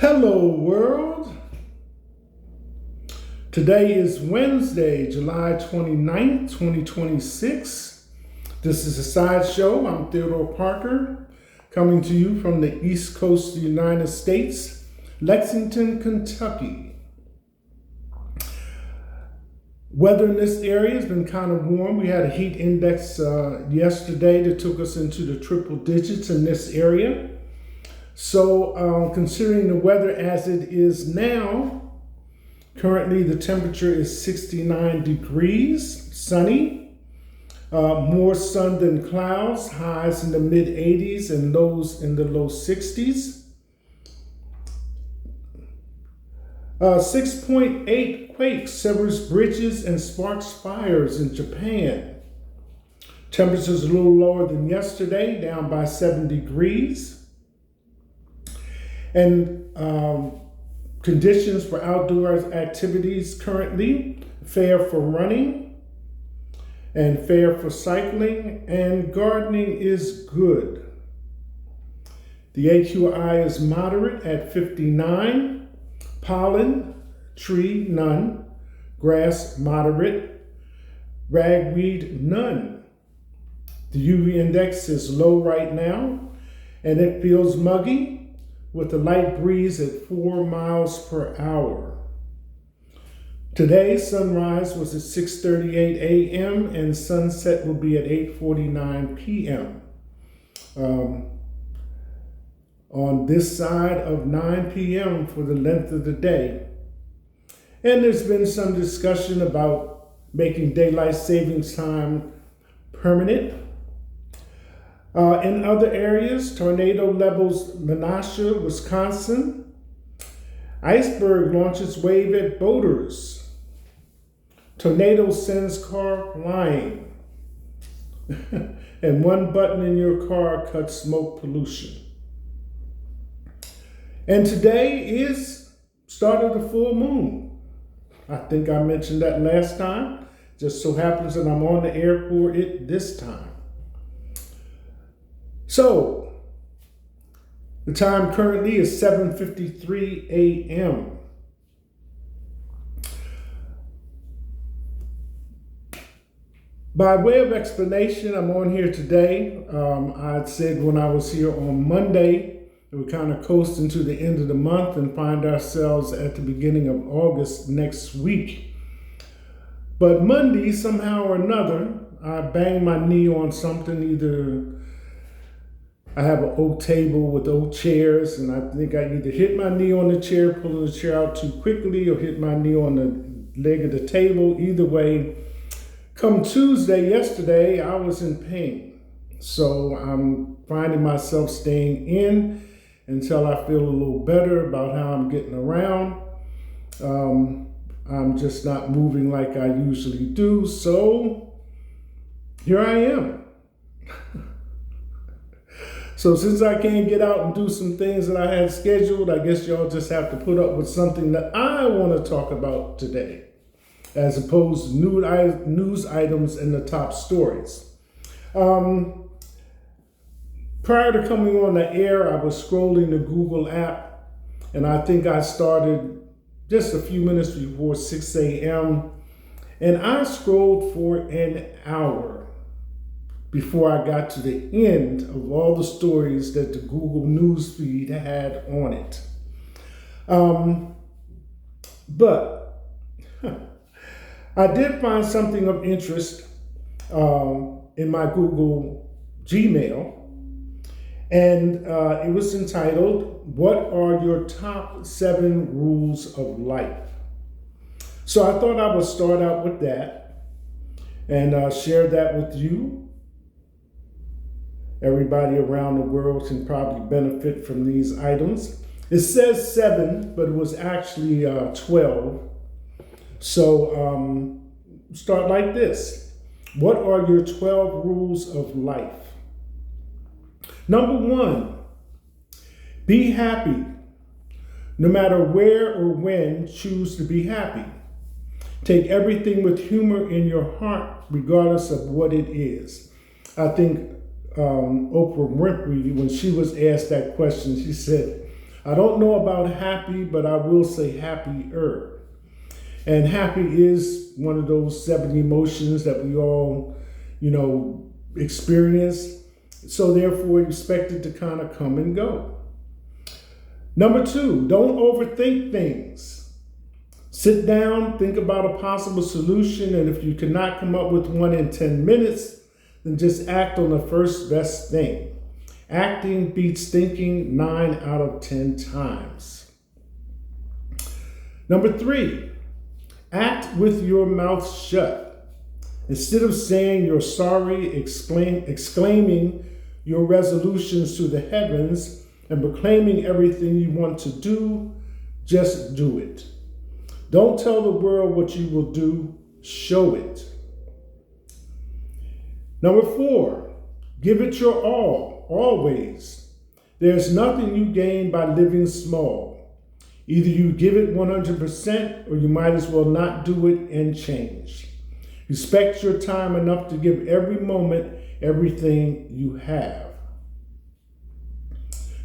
Hello, world. Today is Wednesday, July 29th, 2026. This is a sideshow. I'm Theodore Parker, coming to you from the East Coast of the United States, Lexington, Kentucky. Weather in this area has been kind of warm. We had a heat index yesterday that took us into the triple digits in this area. So considering the weather as it is now, currently the temperature is 69 degrees, sunny, more sun than clouds, highs in the mid 80s and lows in the low 60s. 6.8 quake severs bridges and sparks fires in Japan. Temperatures a little lower than yesterday, down by 7 degrees. And conditions for outdoor activities currently, fair for running and fair for cycling, and gardening is good. The AQI is moderate at 59, pollen, tree, none, grass, moderate, ragweed, none. The UV index is low right now, and it feels muggy, with a light breeze at 4 miles per hour. Today, sunrise was at 6:38 a.m. and sunset will be at 8:49 p.m. On this side of 9 p.m. for the length of the day. And there's been some discussion about making daylight savings time permanent. In other areas, tornado levels Menasha, Wisconsin. Iceberg launches wave at boaters. Tornado sends car flying. And one button in your car cuts smoke pollution. And today is start of the full moon. I think I mentioned that last time. Just so happens that I'm on the air for it this time. So, the time currently is 7:53 a.m. By way of explanation, I'm on here today. I said when I was here on Monday, that we kind of coast into the end of the month and find ourselves at the beginning of August next week. But Monday, somehow or another, I banged my knee on something, either I have an oak table with oak chairs, and I think I either hit my knee on the chair, pulling the chair out too quickly, or hit my knee on the leg of the table. Either way, come Tuesday, yesterday, I was in pain. So I'm finding myself staying in until I feel a little better about how I'm getting around. I'm just not moving like I usually do. So here I am. So since I can't get out and do some things that I had scheduled, I guess y'all just have to put up with something that I want to talk about today, as opposed to news items and the top stories. Prior to coming on the air, I was scrolling the Google app, and I think I started just a few minutes before 6 a.m., and I scrolled for an hour before I got to the end of all the stories that the Google News feed had on it. But I did find something of interest in my Google Gmail, and it was entitled, "What are your top 7 rules of life?" So I thought I would start out with that and share that with you. Everybody around the world can probably benefit from these items. It says 7, but it was actually 12. So start like this. What are your 12 rules of life? Number 1, be happy. No matter where or when, choose to be happy. Take everything with humor in your heart, regardless of what it is. I think Oprah Winfrey, when she was asked that question, she said, I don't know about happy, but I will say happier. And happy is one of those 7 emotions that we all, experience. So therefore, expect it to kind of come and go. Number 2, don't overthink things. Sit down, think about a possible solution, and if you cannot come up with one in 10 minutes, then just act on the first best thing. Acting beats thinking 9 out of 10 times. Number 3, act with your mouth shut. Instead of saying you're sorry, exclaiming your resolutions to the heavens and proclaiming everything you want to do, just do it. Don't tell the world what you will do, show it. Number 4, give it your all, always. There's nothing you gain by living small. Either you give it 100% or you might as well not do it and change. Respect your time enough to give every moment everything you have.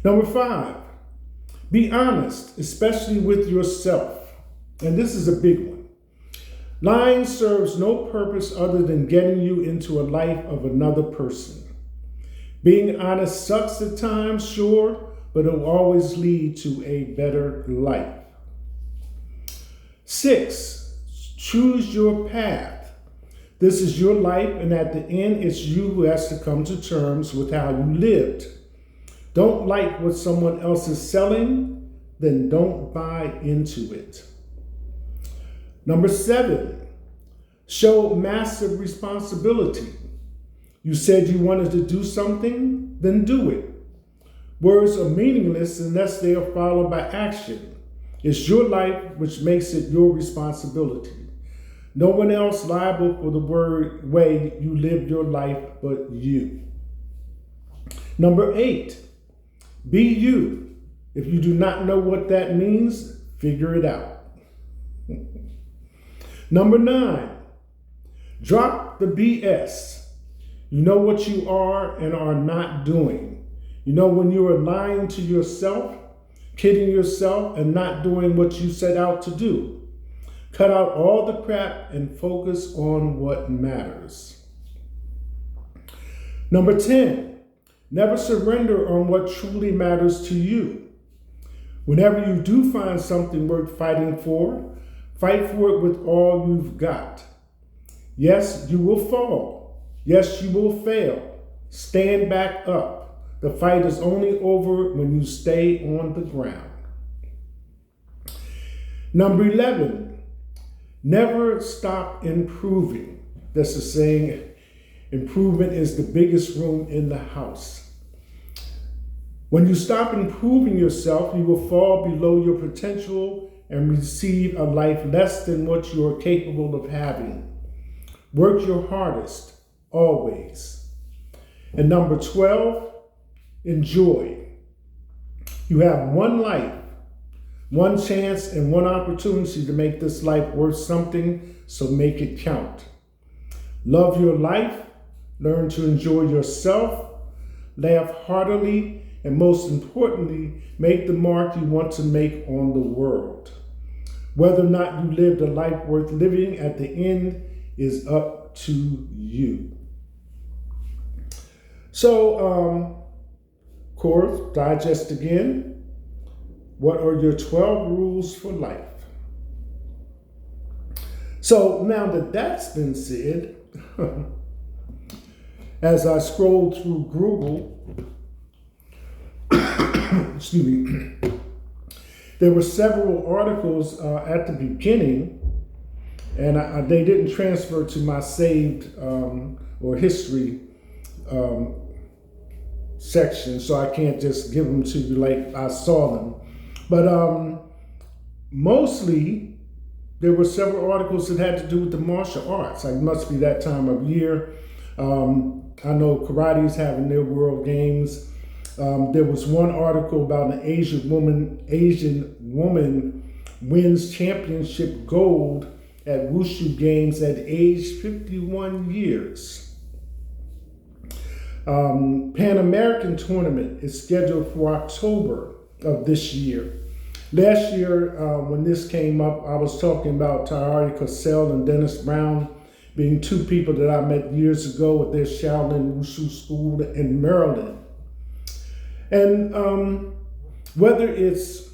Number 5, be honest, especially with yourself. And this is a big one. Lying serves no purpose other than getting you into a life of another person. Being honest sucks at times, sure, but it will always lead to a better life. 6, choose your path. This is your life, and at the end, it's you who has to come to terms with how you lived. Don't like what someone else is selling, then don't buy into it. Number 7, show massive responsibility. You said you wanted to do something, then do it. Words are meaningless unless they are followed by action. It's your life, which makes it your responsibility. No one else liable for the way you live your life but you. Number 8, be you. If you do not know what that means, figure it out. Number 9, drop the BS. You know what you are and are not doing. You know when you are lying to yourself, kidding yourself, and not doing what you set out to do. Cut out all the crap and focus on what matters. Number 10, never surrender on what truly matters to you. Whenever you do find something worth fighting for, fight for it with all you've got. Yes, you will fall. Yes, you will fail. Stand back up. The fight is only over when you stay on the ground. Number 11, never stop improving. That's the saying, improvement is the biggest room in the house. When you stop improving yourself, you will fall below your potential and receive a life less than what you are capable of having. Work your hardest, always. And number 12, enjoy. You have one life, one chance, and one opportunity to make this life worth something, so make it count. Love your life, learn to enjoy yourself, laugh heartily, and most importantly, make the mark you want to make on the world. Whether or not you lived a life worth living at the end is up to you. So, course, digest again. What are your 12 rules for life? So now that that's been said, as I scrolled through Google, excuse me, there were several articles at the beginning, and they didn't transfer to my saved or history section, so I can't just give them to you like I saw them. But mostly, there were several articles that had to do with the martial arts. It must be that time of year. I know karate is having their World Games. There was one article about an Asian woman wins championship gold at Wushu Games at age 51 years. Pan American tournament is scheduled for October. of this year. Last year, when this came up, I was talking about Tayari Cassell and Dennis Brown being two people that I met years ago at their Shaolin Wushu school in Maryland. And whether it's,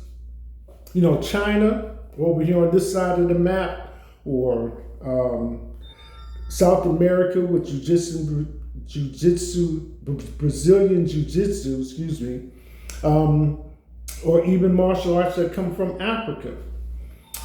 China over here on this side of the map, or South America with Brazilian jiu-jitsu, or even martial arts that come from Africa.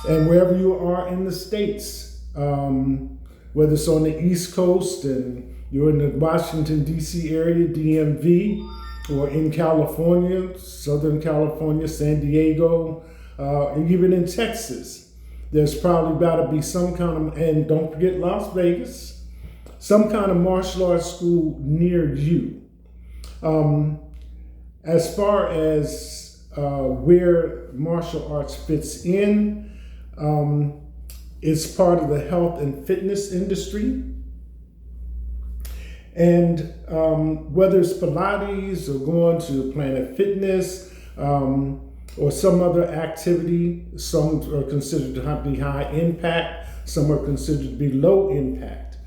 And wherever you are in the States, whether it's on the East Coast and you're in the Washington, D.C. area, DMV, or in California, Southern California, San Diego, and even in Texas, there's probably got to be some kind of, and don't forget Las Vegas, some kind of martial arts school near you. As far as where martial arts fits in, it's part of the health and fitness industry. And whether it's Pilates or going to Planet Fitness or some other activity, some are considered to be high impact, some are considered to be low impact.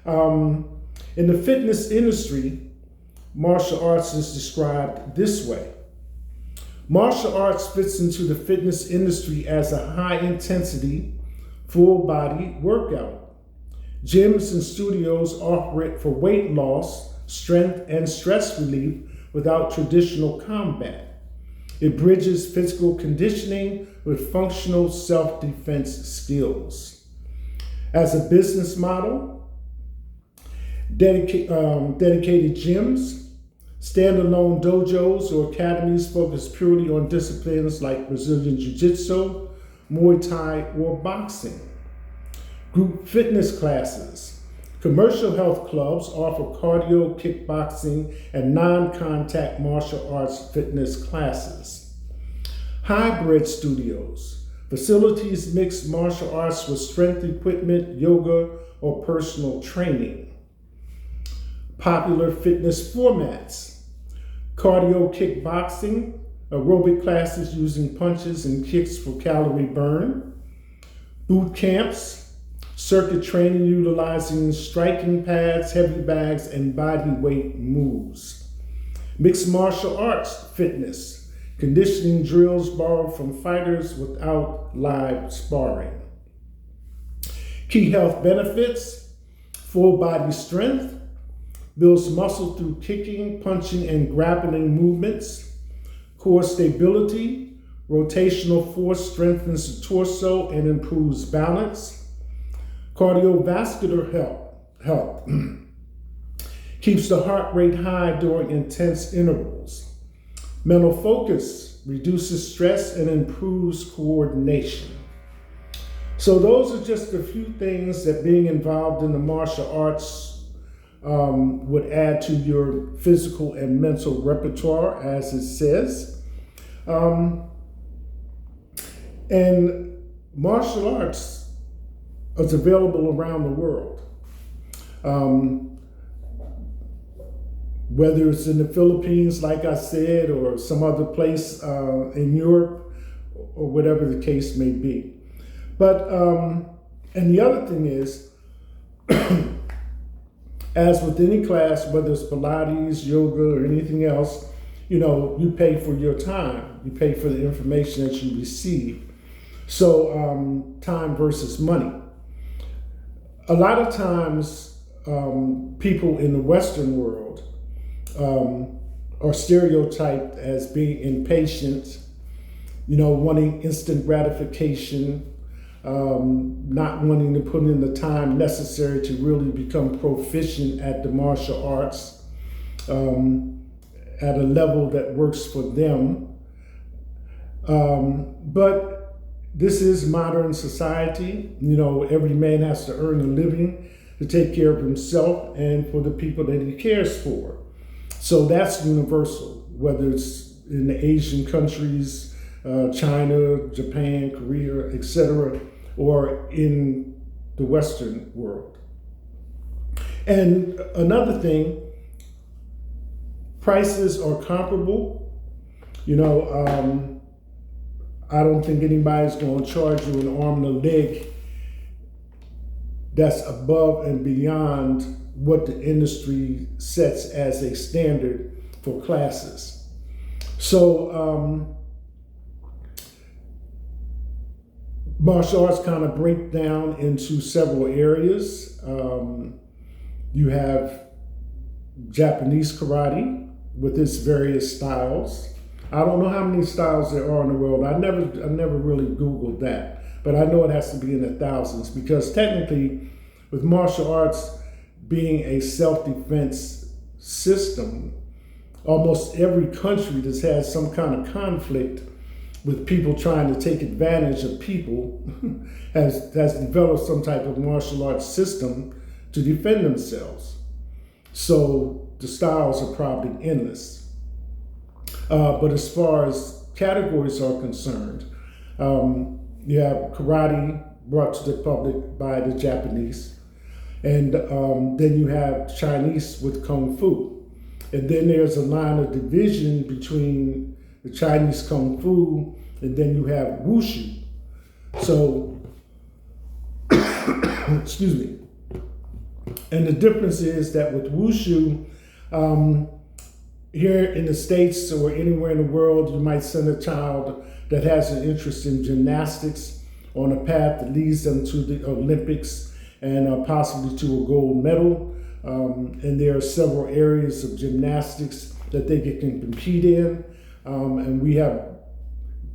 In the fitness industry, martial arts is described this way. Martial arts fits into the fitness industry as a high-intensity, full-body workout. Gyms and studios offer it for weight loss, strength, and stress relief without traditional combat. It bridges physical conditioning with functional self-defense skills. As a business model, dedicated gyms, standalone dojos or academies focus purely on disciplines like Brazilian Jiu-Jitsu, Muay Thai, or boxing. Group fitness classes. Commercial health clubs offer cardio, kickboxing, and non-contact martial arts fitness classes. Hybrid studios. Facilities mix martial arts with strength equipment, yoga, or personal training. Popular fitness formats. Cardio kickboxing, aerobic classes using punches and kicks for calorie burn. Boot camps, circuit training utilizing striking pads, heavy bags, and body weight moves. Mixed martial arts fitness, conditioning drills borrowed from fighters without live sparring. Key health benefits: full body strength, builds muscle through kicking, punching, and grappling movements. Core stability, rotational force strengthens the torso and improves balance. Cardiovascular health keeps the heart rate high during intense intervals. Mental focus reduces stress and improves coordination. So those are just a few things that being involved in the martial arts would add to your physical and mental repertoire, as it says. And martial arts is available around the world. Whether it's in the Philippines, like I said, or some other place in Europe, or whatever the case may be. But, and the other thing is, as with any class, whether it's Pilates, yoga, or anything else, you pay for your time. You pay for the information that you receive. So time versus money. A lot of times, people in the Western world are stereotyped as being impatient, wanting instant gratification, not wanting to put in the time necessary to really become proficient at the martial arts at a level that works for them. But this is modern society. Every man has to earn a living to take care of himself and for the people that he cares for. So that's universal, whether it's in the Asian countries, China, Japan, Korea, etc., or in the Western world. And another thing, prices are comparable. You know, I don't think anybody's going to charge you an arm and a leg that's above and beyond what the industry sets as a standard for classes. So martial arts kind of break down into several areas. You have Japanese karate with its various styles. I don't know how many styles there are in the world. I never really Googled that, but I know it has to be in the thousands, because technically, with martial arts being a self-defense system, almost every country that's had some kind of conflict with people trying to take advantage of people has developed some type of martial arts system to defend themselves. So the styles are probably endless. But as far as categories are concerned, you have karate brought to the public by the Japanese, and then you have Chinese with Kung Fu. And then there's a line of division between the Chinese Kung Fu, and then you have Wushu. So, excuse me. And the difference is that with Wushu, here in the States or anywhere in the world, you might send a child that has an interest in gymnastics on a path that leads them to the Olympics and possibly to a gold medal. And there are several areas of gymnastics that they can compete in. And we have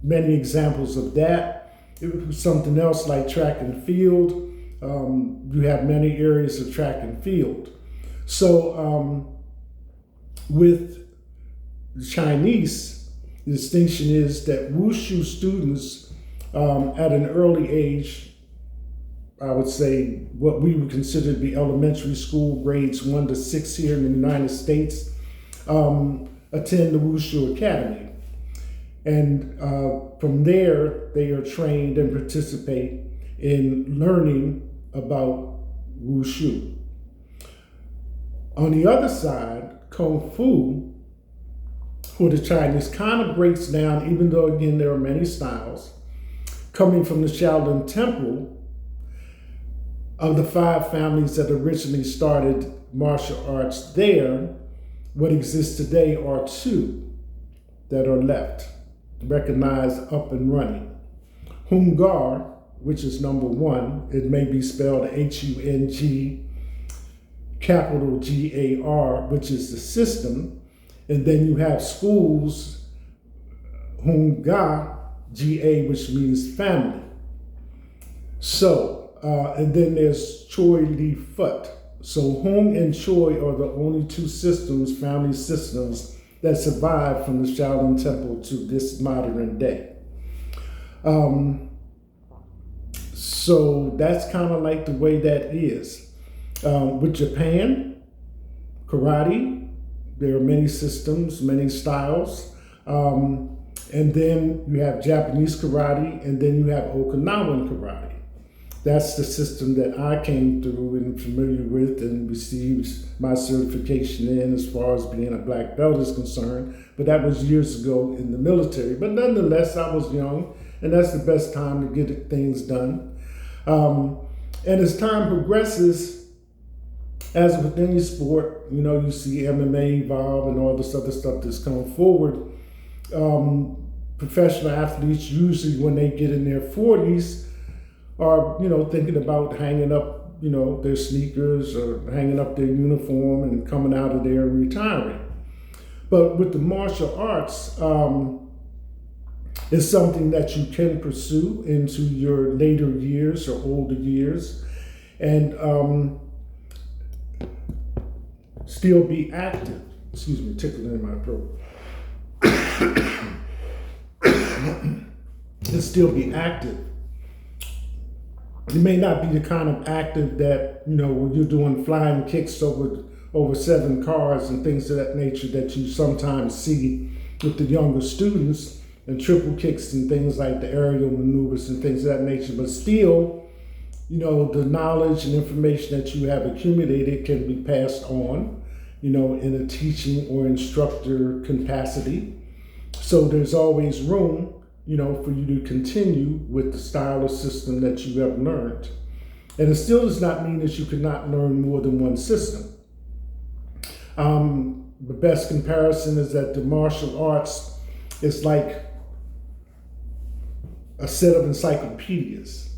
many examples of that. If it was something else like track and field, you have many areas of track and field. So with the Chinese, the distinction is that Wushu students at an early age, I would say what we would consider to be elementary school, grades 1 to 6 here in the United States, attend the Wushu Academy. And from there, they are trained and participate in learning about Wushu. On the other side, Kung Fu, for the Chinese, kind of breaks down, even though, again, there are many styles, coming from the Shaolin Temple. Of the 5 families that originally started martial arts there, what exists today are 2 that are left, recognized up and running. Hung Gar, which is number 1, it may be spelled Hung, capital Gar, which is the system. And then you have schools, Hung Ga, Ga, which means family. So, and then there's Choi Li Fut. So Hung and Choi are the only 2 systems, family systems, that survived from the Shaolin Temple to this modern day. So that's kind of like the way that is. With Japan, karate, there are many systems, many styles. And then you have Japanese karate, and then you have Okinawan karate. That's the system that I came through and familiar with and received my certification in as far as being a black belt is concerned. But that was years ago in the military. But nonetheless, I was young, and that's the best time to get things done. And as time progresses, as with any sport, you know, you see MMA evolve and all this other stuff that's coming forward. Professional athletes, usually when they get in their 40s, are, you know, thinking about hanging up, you know, their sneakers or hanging up their uniform and coming out of there and retiring. But with the martial arts, it's something that you can pursue into your later years or older years and still be active. Excuse me, tickling in my throat. And still be active. You may not be the kind of active that, you know, when you're doing flying kicks over 7 cars and things of that nature that you sometimes see with the younger students, and triple kicks and things like the aerial maneuvers and things of that nature. But still, you know, the knowledge and information that you have accumulated can be passed on, you know, in a teaching or instructor capacity. So there's always room, for you to continue with the style or system that you have learned. And it still does not mean that you cannot learn more than one system. The best comparison is that the martial arts is like a set of encyclopedias.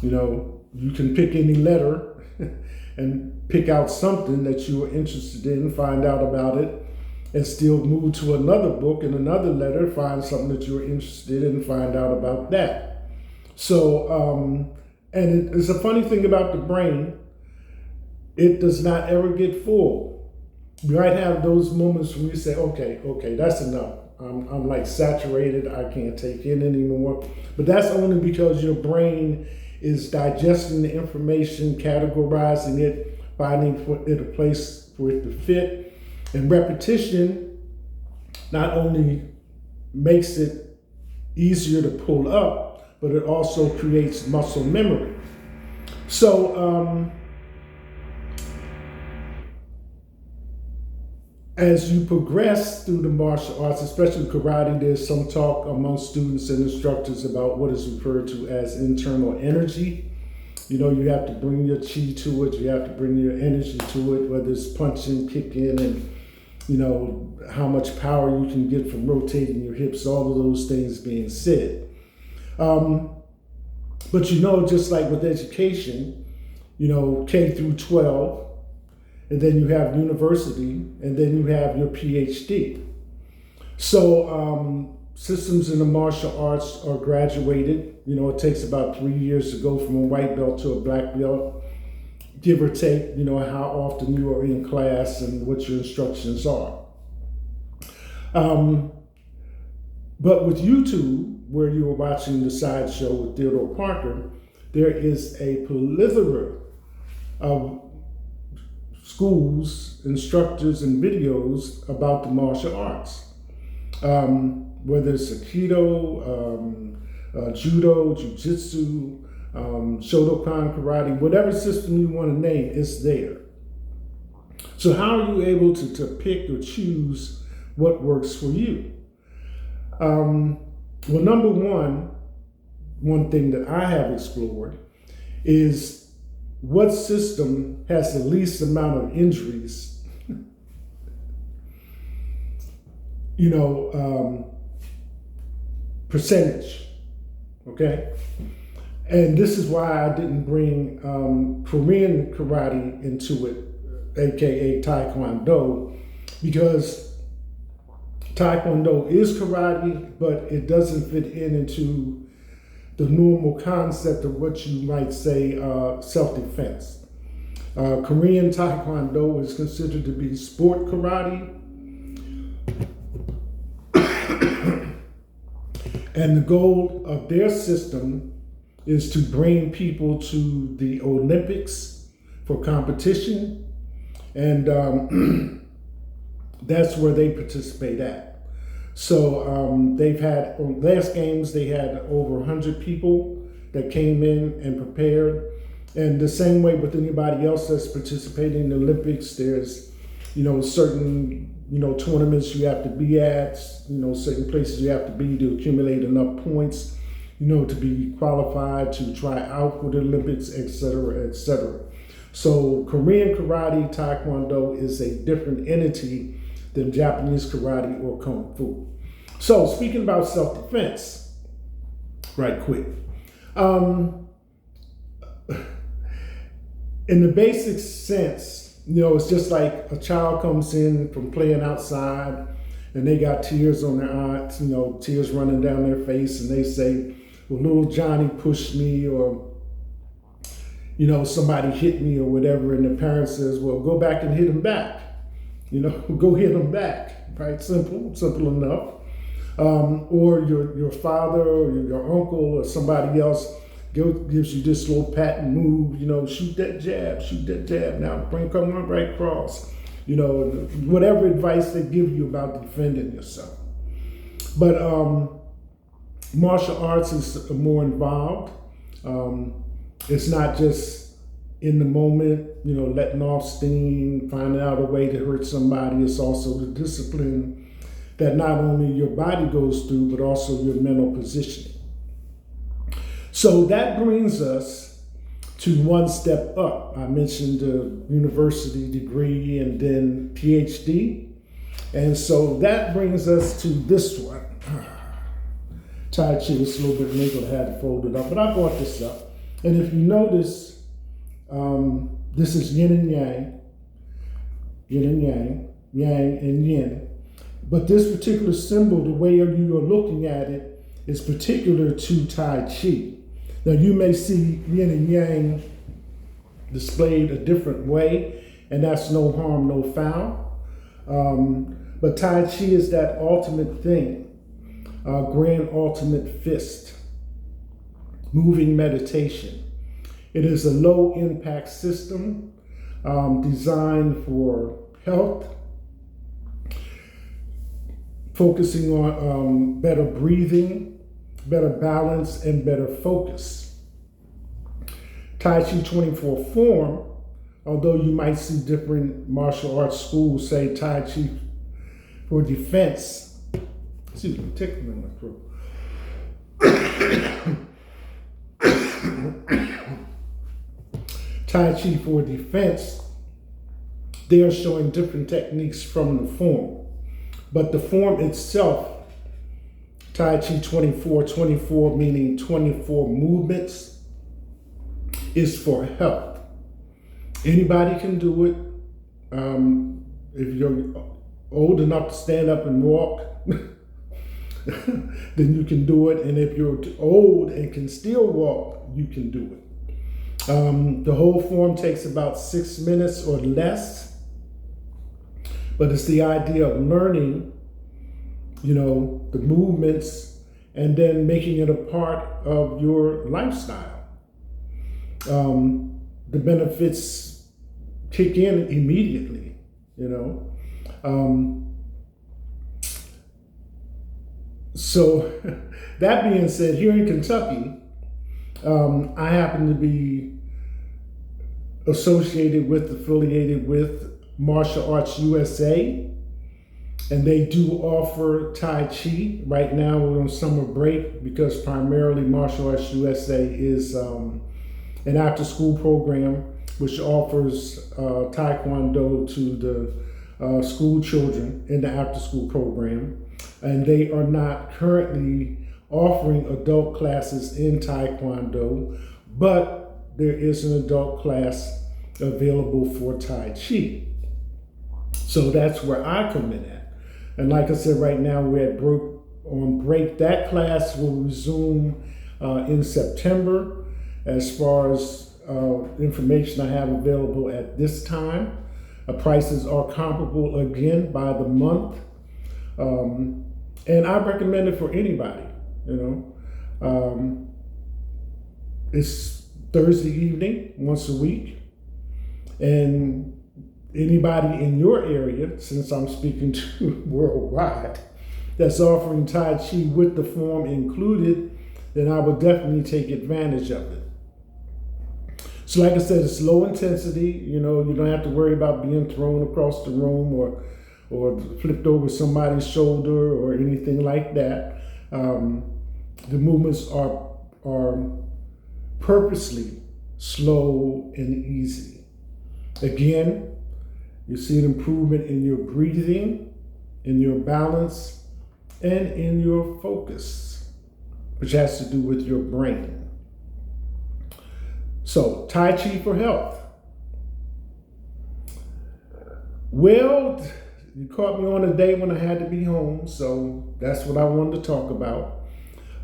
You can pick any letter and pick out something that you are interested in, find out about it, and still move to another book and another letter, find something that you're interested in, and find out about that. So, and it's a funny thing about the brain, it does not ever get full. You might have those moments when you say, okay, that's enough. I'm like saturated, I can't take in anymore. But that's only because your brain is digesting the information, categorizing it, finding it a place for it to fit. And repetition not only makes it easier to pull up, but it also creates muscle memory. So as you progress through the martial arts, especially karate, there's some talk among students and instructors about what is referred to as internal energy. You have to bring your chi to it, you have to bring your energy to it, whether it's punching, kicking, and how much power you can get from rotating your hips, all of those things being said. But just like with education, K through 12, and then you have university, and then you have your PhD. So systems in the martial arts are graduated. It takes about 3 years to go from a white belt to a black belt, give or take, how often you are in class and what your instructions are. But with YouTube, where you are watching the sideshow with Theodore Parker, there is a plethora of schools, instructors, and videos about the martial arts. Whether it's Aikido, Judo, Jiu-Jitsu, Shotokan karate, whatever system you want to name, it's there. So how are you able to pick or choose what works for you? Well, number one thing that I have explored is what system has the least amount of injuries. Percentage, okay? And this is why I didn't bring Korean karate into it, aka Taekwondo, because Taekwondo is karate, but it doesn't fit into the normal concept of what you might say self-defense. Korean Taekwondo is considered to be sport karate. And the goal of their system is to bring people to the Olympics for competition. And that's where they participate at. So they've had, on last games, they had over 100 people that came in and prepared. And the same way with anybody else that's participating in the Olympics, there's, certain, tournaments you have to be at, certain places you have to be to accumulate enough points, to be qualified to try out for the Olympics, et cetera, et cetera. So Korean karate, Taekwondo is a different entity than Japanese karate or Kung Fu. So speaking about self-defense, right quick. In the basic sense, it's just like a child comes in from playing outside and they got tears on their eyes, tears running down their face, and they say, well, little Johnny pushed me, or, somebody hit me or whatever, and the parent says, well, go back and hit him back. Go hit him back, right? Simple enough. Or your father or your uncle or somebody else gives you this little pat and move, shoot that jab, now come on right across, whatever advice they give you about defending yourself. But martial arts is more involved. It's not just in the moment, letting off steam, finding out a way to hurt somebody. It's also the discipline that not only your body goes through, but also your mental positioning. So that brings us to one step up. I mentioned a university degree and then PhD. And so that brings us to this one. Tai Chi is a little bit wrinkled, I had to fold it up, but I brought this up. And if you notice, this is yin and yang, yang and yin. But this particular symbol, the way you are looking at it, is particular to Tai Chi. Now you may see yin and yang displayed a different way, and that's no harm, no foul. But Tai Chi is that ultimate thing, grand ultimate fist, moving meditation. It is a low impact system designed for health, focusing on better breathing, better balance, and better focus. Tai Chi 24 form, although you might see different martial arts schools say Tai Chi for defense. Excuse me, tickling in my throat. Tai Chi for defense, they are showing different techniques from the form. But the form itself, Tai Chi 24, meaning 24 movements, is for health. Anybody can do it. If you're old enough to stand up and walk, then you can do it. And if you're old and can still walk, you can do it. The whole form takes about 6 minutes or less. But it's the idea of learning, the movements and then making it a part of your lifestyle. The benefits kick in immediately, So that being said, here in Kentucky, I happen to be affiliated with Martial Arts USA, and they do offer Tai Chi. Right now we're on summer break because primarily Martial Arts USA is an after-school program which offers Taekwondo to the school children in the after-school program. And they are not currently offering adult classes in Taekwondo, but there is an adult class available for Tai Chi. So that's where I come in at. And like I said, right now we're on break. That class will resume in September. As far as information I have available at this time, prices are comparable again by the month. And I recommend it for anybody, It's Thursday evening, once a week. And anybody in your area, since I'm speaking to worldwide, that's offering Tai Chi with the form included, then I would definitely take advantage of it. So like I said, it's low intensity. You don't have to worry about being thrown across the room or flipped over somebody's shoulder or anything like that. The movements are purposely slow and easy. Again, you see an improvement in your breathing, in your balance, and in your focus, which has to do with your brain. So, Tai Chi for health. Well, you caught me on a day when I had to be home, so that's what I wanted to talk about.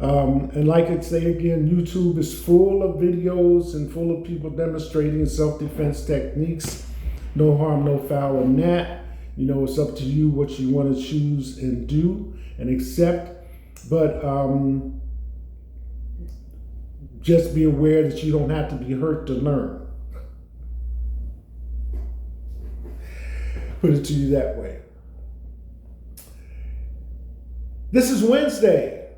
And like I say again, YouTube is full of videos and full of people demonstrating self-defense techniques. No harm, no foul in that. It's up to you what you want to choose and do and accept. But just be aware that you don't have to be hurt to learn. Put it to you that way. This is Wednesday,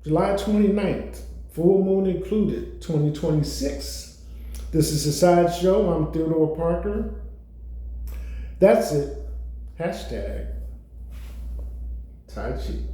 July 29th, full moon included, 2026. This is a sideshow. I'm Theodore Parker. That's it. #. Tai Chi.